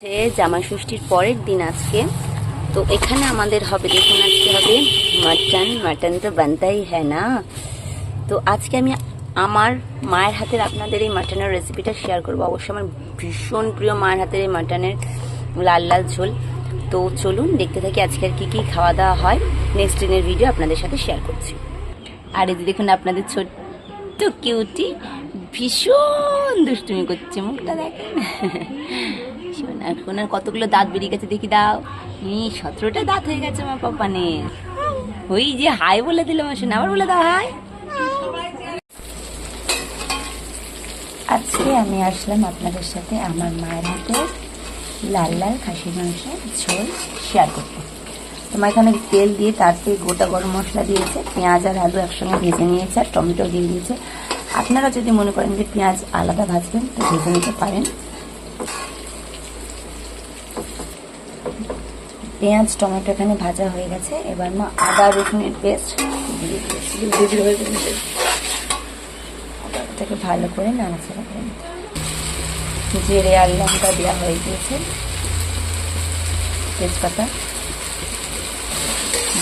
জামাই ষষ্ঠীর পরের দিন আজকে। তো এখানে আমাদের হবে, দেখুন আজকে হবে মাটন তো বানতাই হ্যাঁ না। তো আজকে আমি আমার মায়ের হাতের আপনাদের এই মাটনের রেসিপিটা শেয়ার করবো। অবশ্যই আমার ভীষণ প্রিয় মায়ের হাতের এই মাটনের লাল লাল ঝোল। তো চলুন দেখতে থাকি আজকের কি কি খাওয়া দাওয়া হয়। নেক্সট দিনের ভিডিও আপনাদের সাথে শেয়ার করছি। আর এই দেখুন আপনাদের ছোট্ট কিউটি ভীষণ দুষ্টুমি করছে, মুখটা দেখেন। এখন আর কতগুলো দাঁত বেরিয়ে গেছে দেখি দাও। 17টা দাঁত হয়ে গেছে আমার পাপানের। ওই যে হাই বলে দিল আমার শোনা, আবার বলে দাও হাই। আজকে আমি আসলাম আপনাদের সাথে আমার মায়ের হাতে লাল লাল খাসির মাংসের ঝোল শেয়ার করতে। তোমার এখানে তেল দিয়ে তাতে গোটা গরম মশলা দিয়েছে, পেঁয়াজ আর আলু একসঙ্গে ভেজে নিয়েছে, আর টমেটো দিয়ে দিয়েছে। আপনারা যদি মনে করেন যে পেঁয়াজ আলাদা ভাজবেন তো ভেজে নিতে পারেন। পেঁয়াজ টমেটো এখানে ভাজা হয়ে গেছে। এবার মা আদা রসুনের পেস্ট দিয়ে দিয়েছে, এটাকে ভালো করে নাড়াচাড়া করে নিতে হবে। জিরে আর লঙ্কা দেওয়া হয়ে গিয়েছে, তেজপাতা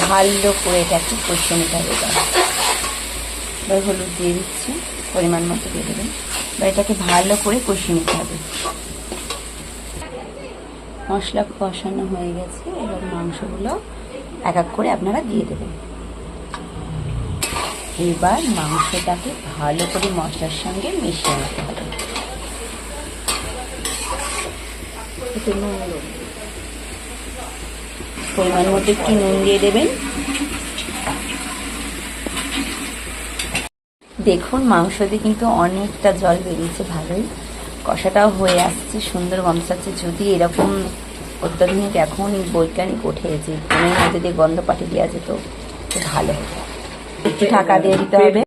ভালো করে এটাকে কষিয়ে নিতে হবে। এবার হলুদ দিয়ে দিচ্ছি, পরিমাণ মতো দিয়ে দেবেন। এবার এটাকে ভালো করে কষিয়ে নিতে হবে। মশলা কষানো হয়ে গেছে, এবার মাংসগুলো এক এক করে আপনারা দিয়ে দেবেন। এবার মাংসটাকে ভালো করে মশলার সঙ্গে মিশিয়ে নিতে হবে। পরিমাণ মতো একটু নুন দিয়ে দেবেন। দেখুন মাংস দিয়ে কিন্তু অনেকটা জল বেরিয়েছে, ভালোই কষাটাও হয়ে আসছে, সুন্দর গমসাচ্ছে। যদি এরকম অত্যাধুনিক এখন বৈজ্ঞানিক উঠে যে ফোনের মধ্যে দিয়ে গন্ধ পাঠিয়ে দেওয়া যেত, ভালো হতো। একটু ঢাকা দিয়ে দিতে হবে।